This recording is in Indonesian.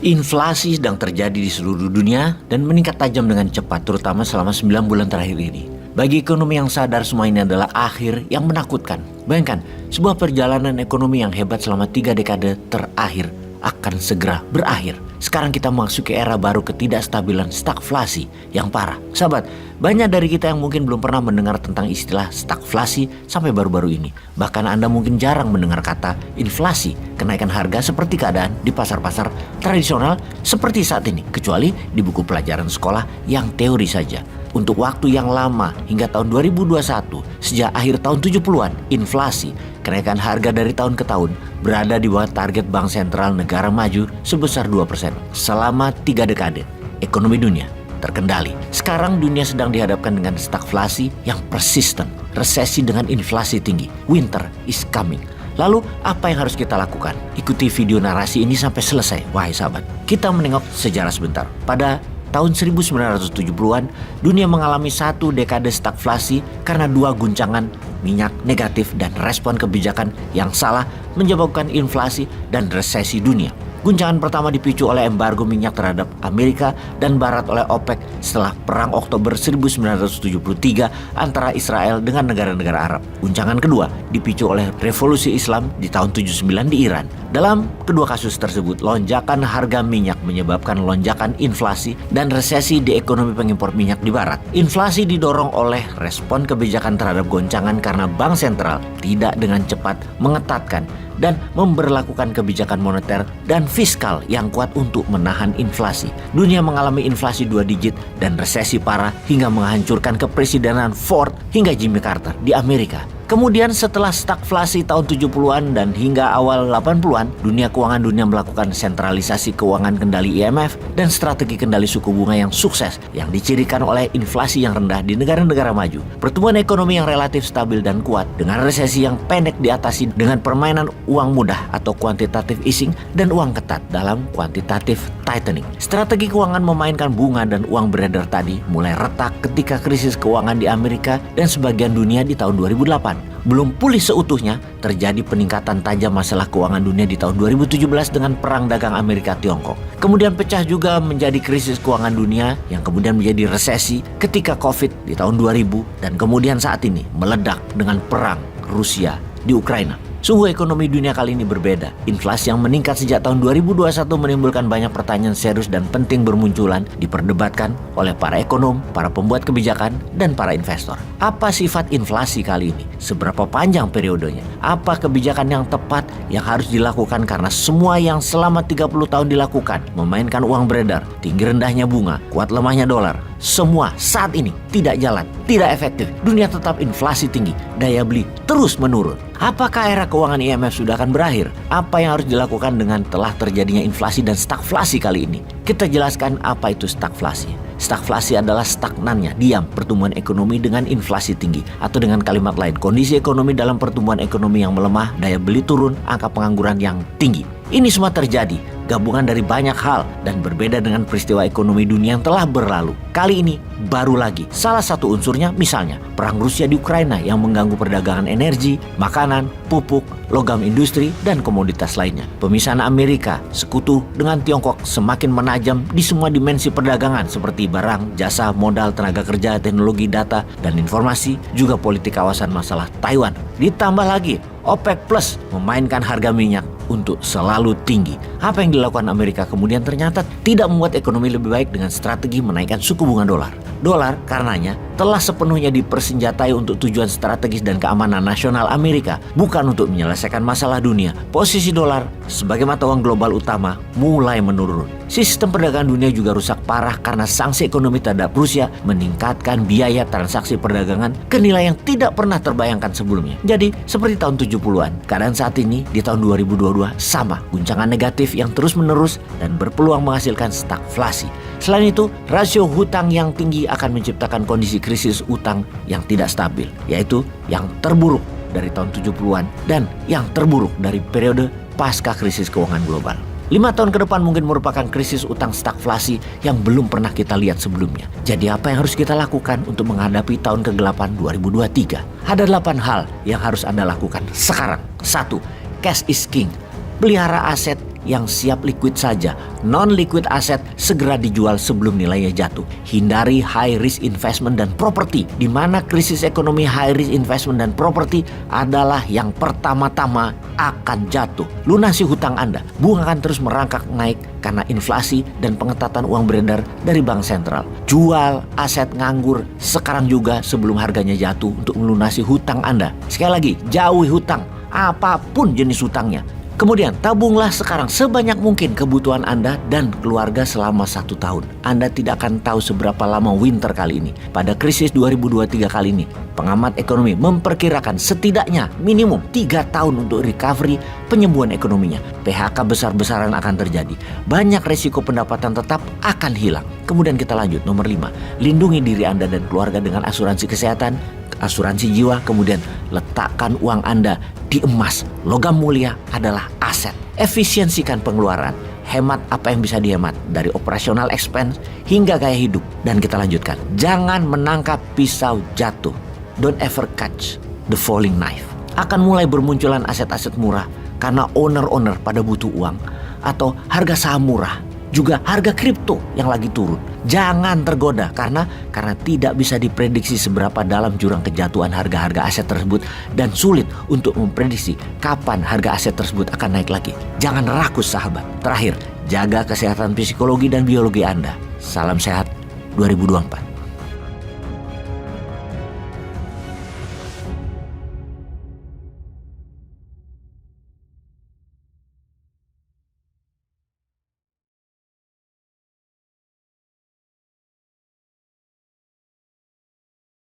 Inflasi sedang terjadi di seluruh dunia dan meningkat tajam dengan cepat, terutama selama 9 bulan terakhir ini. Bagi ekonomi yang sadar, semua ini adalah akhir yang menakutkan. Bayangkan, sebuah perjalanan ekonomi yang hebat selama 3 dekade terakhir akan segera berakhir. Sekarang kita memasuki era baru ketidakstabilan stagflasi yang parah. Sahabat, banyak dari kita yang mungkin belum pernah mendengar tentang istilah stagflasi sampai baru-baru ini. Bahkan Anda mungkin jarang mendengar kata inflasi, kenaikan harga seperti keadaan di pasar-pasar tradisional seperti saat ini, kecuali di buku pelajaran sekolah yang teori saja. Untuk waktu yang lama hingga tahun 2021, sejak akhir tahun 70-an, inflasi, kenaikan harga dari tahun ke tahun berada di bawah target Bank Sentral negara maju sebesar 2%. Selama 3 dekade, ekonomi dunia terkendali. Sekarang dunia sedang dihadapkan dengan stagflasi yang persisten, resesi dengan inflasi tinggi. Winter is coming. Lalu apa yang harus kita lakukan? Ikuti video narasi ini sampai selesai, wahai sahabat. Kita menengok sejarah sebentar. Pada tahun 1970-an, dunia mengalami satu dekade stagflasi karena 2 guncangan minyak negatif dan respon kebijakan yang salah menyebabkan inflasi dan resesi dunia. Guncangan pertama dipicu oleh embargo minyak terhadap Amerika dan Barat oleh OPEC setelah Perang Oktober 1973 antara Israel dengan negara-negara Arab. Guncangan kedua dipicu oleh revolusi Islam di tahun 79 di Iran. Dalam kedua kasus tersebut, lonjakan harga minyak menyebabkan lonjakan inflasi dan resesi di ekonomi pengimpor minyak di Barat. Inflasi didorong oleh respon kebijakan terhadap goncangan karena Bank Sentral tidak dengan cepat mengetatkan dan memberlakukan kebijakan moneter dan fiskal yang kuat untuk menahan inflasi. Dunia mengalami inflasi 2 digit dan resesi parah hingga menghancurkan kepresidenan Ford hingga Jimmy Carter di Amerika. Kemudian setelah stagflasi tahun 70-an dan hingga awal 80-an, dunia keuangan dunia melakukan sentralisasi keuangan kendali IMF dan strategi kendali suku bunga yang sukses yang dicirikan oleh inflasi yang rendah di negara-negara maju. Pertumbuhan ekonomi yang relatif stabil dan kuat dengan resesi yang pendek diatasi dengan permainan uang mudah atau quantitative easing dan uang ketat dalam quantitative tightening. Strategi keuangan memainkan bunga dan uang beredar tadi mulai retak ketika krisis keuangan di Amerika dan sebagian dunia di tahun 2008. Belum pulih seutuhnya, terjadi peningkatan tajam masalah keuangan dunia di tahun 2017 dengan perang dagang Amerika-Tiongkok. Kemudian pecah juga menjadi krisis keuangan dunia yang kemudian menjadi resesi ketika COVID di tahun 2000 dan kemudian saat ini meledak dengan perang Rusia di Ukraina. Sungguh ekonomi dunia kali ini berbeda. Inflasi yang meningkat sejak tahun 2021 menimbulkan banyak pertanyaan serius dan penting bermunculan diperdebatkan oleh para ekonom, para pembuat kebijakan, dan para investor. Apa sifat inflasi kali ini? Seberapa panjang periodenya? Apa kebijakan yang tepat yang harus dilakukan karena semua yang selama 30 tahun dilakukan, memainkan uang beredar, tinggi rendahnya bunga, kuat lemahnya dolar, semua saat ini tidak jalan, tidak efektif. Dunia tetap inflasi tinggi, daya beli terus menurun. Apakah era keuangan IMF sudah akan berakhir? Apa yang harus dilakukan dengan telah terjadinya inflasi dan stagflasi kali ini? Kita jelaskan apa itu stagflasi. Stagflasi adalah stagnannya, diam pertumbuhan ekonomi dengan inflasi tinggi. Atau dengan kalimat lain, kondisi ekonomi dalam pertumbuhan ekonomi yang melemah, daya beli turun, angka pengangguran yang tinggi. Ini semua terjadi gabungan dari banyak hal dan berbeda dengan peristiwa ekonomi dunia yang telah berlalu. Kali ini baru lagi. Salah satu unsurnya misalnya perang Rusia di Ukraina yang mengganggu perdagangan energi, makanan, pupuk, logam industri, dan komoditas lainnya. Pemisahan Amerika sekutu dengan Tiongkok semakin menajam di semua dimensi perdagangan seperti barang, jasa, modal, tenaga kerja, teknologi, data, dan informasi, juga politik kawasan masalah Taiwan. Ditambah lagi OPEC Plus memainkan harga minyak untuk selalu tinggi. Apa yang dilakukan Amerika kemudian ternyata tidak membuat ekonomi lebih baik dengan strategi menaikkan suku bunga dolar. Dolar karenanya telah sepenuhnya dipersenjatai untuk tujuan strategis dan keamanan nasional Amerika, bukan untuk menyelesaikan masalah dunia. Posisi dolar sebagai mata uang global utama mulai menurun. Sistem perdagangan dunia juga rusak parah karena sanksi ekonomi terhadap Rusia meningkatkan biaya transaksi perdagangan ke nilai yang tidak pernah terbayangkan sebelumnya. Jadi seperti tahun 70-an, keadaan saat ini di tahun 2022 sama, guncangan negatif yang terus-menerus dan berpeluang menghasilkan stagflasi. Selain itu, rasio hutang yang tinggi akan menciptakan kondisi krisis utang yang tidak stabil, yaitu yang terburuk dari tahun 70-an dan yang terburuk dari periode pasca krisis keuangan global. 5 tahun ke depan mungkin merupakan krisis utang stagflasi yang belum pernah kita lihat sebelumnya. Jadi apa yang harus kita lakukan untuk menghadapi tahun kegelapan 2023? Ada 8 hal yang harus Anda lakukan sekarang. 1. Cash is king. Pelihara aset yang siap liquid saja. Non-liquid aset segera dijual sebelum nilainya jatuh. Hindari high risk investment dan properti, di mana krisis ekonomi high risk investment dan properti adalah yang pertama-tama akan jatuh. Lunasi hutang Anda. Bunga akan terus merangkak naik karena inflasi dan pengetatan uang beredar dari bank sentral. Jual aset nganggur sekarang juga sebelum harganya jatuh untuk melunasi hutang Anda. Sekali lagi, jauhi hutang, apapun jenis hutangnya. Kemudian tabunglah sekarang sebanyak mungkin kebutuhan Anda dan keluarga selama 1 tahun. Anda tidak akan tahu seberapa lama winter kali ini. Pada krisis 2023 kali ini, pengamat ekonomi memperkirakan setidaknya minimum 3 tahun untuk recovery penyembuhan ekonominya. PHK besar-besaran akan terjadi. Banyak resiko pendapatan tetap akan hilang. Kemudian kita lanjut, nomor 5. Lindungi diri Anda dan keluarga dengan asuransi kesehatan, asuransi jiwa, kemudian letakkan uang Anda di emas. Logam mulia adalah aset. Efisiensikan pengeluaran. Hemat apa yang bisa dihemat, dari operational expense hingga gaya hidup. Dan kita lanjutkan. Jangan menangkap pisau jatuh. Don't ever catch the falling knife. Akan mulai bermunculan aset-aset murah karena owner-owner pada butuh uang. Atau harga saham murah. Juga harga kripto yang lagi turun. Jangan tergoda karena tidak bisa diprediksi seberapa dalam jurang kejatuhan harga-harga aset tersebut dan sulit untuk memprediksi kapan harga aset tersebut akan naik lagi. Jangan rakus sahabat. Terakhir, jaga kesehatan psikologi dan biologi Anda. Salam sehat 2024.